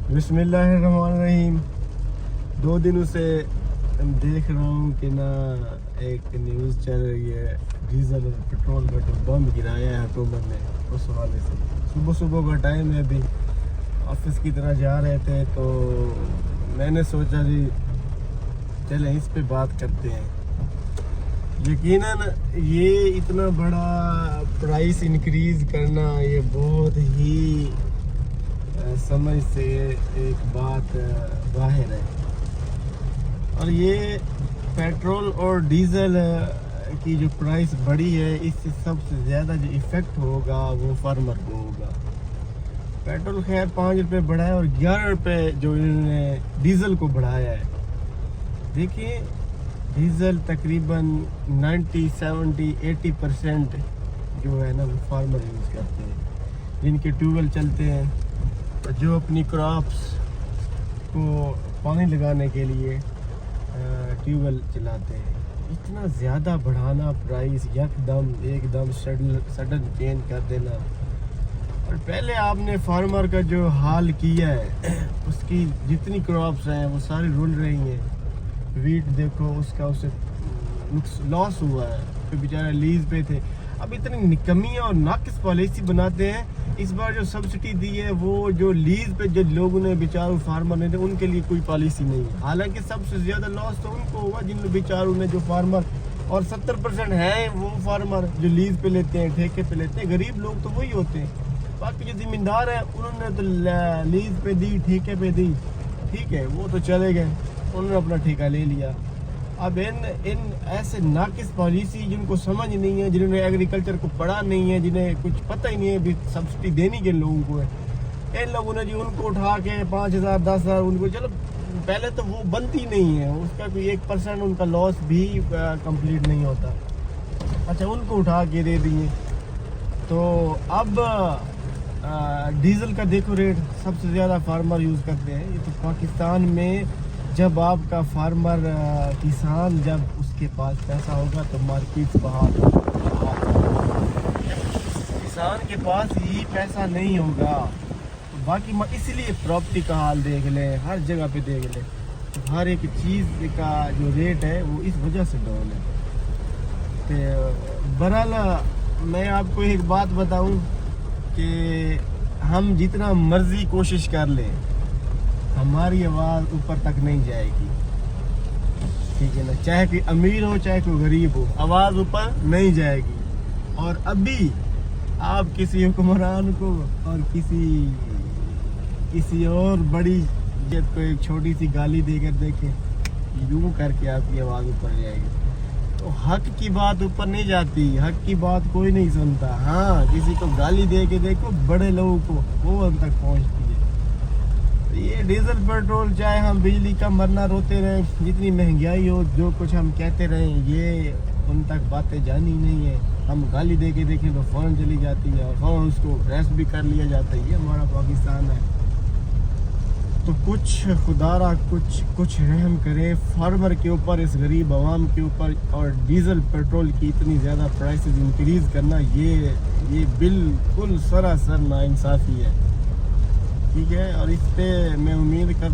بسم اللہ الرحمن الرحیم. 2 دنوں سے دیکھ رہا ہوں کہ نا ایک نیوز چل رہی ہے ڈیزل اور پیٹرول کا جو بم گرایا ہے حکومت نے. اس حوالے سے صبح کا ٹائم ہے, ابھی آفس کی طرح جا رہے تھے تو میں نے سوچا جی چلیں اس پہ بات کرتے ہیں. یقیناً یہ اتنا بڑا پرائس انکریز کرنا یہ بہت ہی سمجھ سے ایک بات باہر ہے, اور یہ پیٹرول اور ڈیزل کی جو پرائس بڑھی ہے اس سے سب سے زیادہ جو ایفیکٹ ہوگا وہ فارمر کو ہوگا. پیٹرول خیر 5 روپے بڑھا ہے اور 11 روپے جو انہوں نے ڈیزل کو بڑھایا ہے. دیکھیں ڈیزل تقریباً 90-70-80% جو ہے نا وہ فارمر یوز کرتے ہیں, جن کے ٹیوب ویل چلتے ہیں, جو اپنی کراپس کو پانی لگانے کے لیے ٹیوب ویل چلاتے ہیں. اتنا زیادہ بڑھانا پرائس ایک دم سڈن چینج کر دینا. اور پہلے آپ نے فارمر کا جو حال کیا ہے, اس کی جتنی کراپس ہیں وہ ساری رول رہی ہیں. ویٹ دیکھو اس کا اسے لاس ہوا ہے, پھر بیچارہ لیز پہ تھے. اب اتنی نکمیاں اور ناقص پالیسی بناتے ہیں. اس بار جو سبسڈی دی ہے وہ جو لیز پہ جو لوگوں نے بیچاروں فارمر نے ان کے لیے کوئی پالیسی نہیں ہے. حالانکہ سب سے زیادہ لاس تو ان کو ہوا جن بیچاروں نے جو فارمر, اور 70% ہیں وہ فارمر جو لیز پہ لیتے ہیں, ٹھیکے پہ لیتے ہیں. غریب لوگ تو وہی ہوتے ہیں. باقی جو زمیندار ہیں انہوں نے تو لیز پہ دی, ٹھیکے پہ دی, ٹھیک ہے وہ تو چلے گئے, انہوں نے اپنا ٹھیکہ لے لیا. اب ان ایسے ناقص پالیسی جن کو سمجھ نہیں ہے, جنہوں نے ایگریکلچر کو پڑھا نہیں ہے, جنہیں کچھ پتہ ہی نہیں ہے بھی سبسڈی دینی کے لوگوں کو ہے, ان لوگوں نے جی ان کو اٹھا کے 5,000 10,000 ان کو, چلو پہلے تو وہ بنتی نہیں ہے, اس کا کوئی 1% ان کا لاس بھی کمپلیٹ نہیں ہوتا. اچھا ان کو اٹھا کے دے دیے. تو اب ڈیزل کا دیکھو ریٹ سب سے زیادہ فارمر یوز کرتے ہیں. یہ تو پاکستان میں جب آپ کا فارمر کسان جب اس کے پاس پیسہ ہوگا تو مارکیٹ بہار. کسان کے پاس ہی پیسہ نہیں ہوگا تو باقی اس لیے پراپرٹی کا حال دیکھ لیں, ہر جگہ پہ دیکھ لیں, ہر ایک چیز کا جو ریٹ ہے وہ اس وجہ سے ڈاؤن ہے. تو بہرحال میں آپ کو ایک بات بتاؤں کہ ہم جتنا مرضی کوشش کر لیں ہماری آواز اوپر تک نہیں جائے گی, ٹھیک ہے نا. چاہے کوئی امیر ہو چاہے کوئی غریب ہو, آواز اوپر نہیں جائے گی. اور ابھی آپ کسی حکمران کو اور کسی اور بڑی جت کو ایک چھوٹی سی گالی دے کر دیکھیں, یوں کر کے آپ کی آواز اوپر جائے گی. تو حق کی بات اوپر نہیں جاتی, حق کی بات کوئی نہیں سنتا. ہاں کسی کو گالی دے کے دیکھو, بڑے لوگوں کو, وہ ان تک پہنچتی ہے. یہ ڈیزل پیٹرول چاہے ہم بجلی کا مرنا روتے رہیں, جتنی مہنگائی ہو, جو کچھ ہم کہتے رہیں, یہ ان تک باتیں جانی نہیں ہے. ہم گالی دے کے دیکھیں تو فوراً چلی جاتی ہے, اور فوراً اس کو ریسٹ بھی کر لیا جاتا ہے. یہ ہمارا پاکستان ہے. تو کچھ خدا را کچھ رحم کرے فارمر کے اوپر, اس غریب عوام کے اوپر. اور ڈیزل پیٹرول کی اتنی زیادہ پرائسز انکریز کرنا یہ بالکل سراسر ناانصافی ہے, ٹھیک ہے. اور اس پہ میں امید کرتا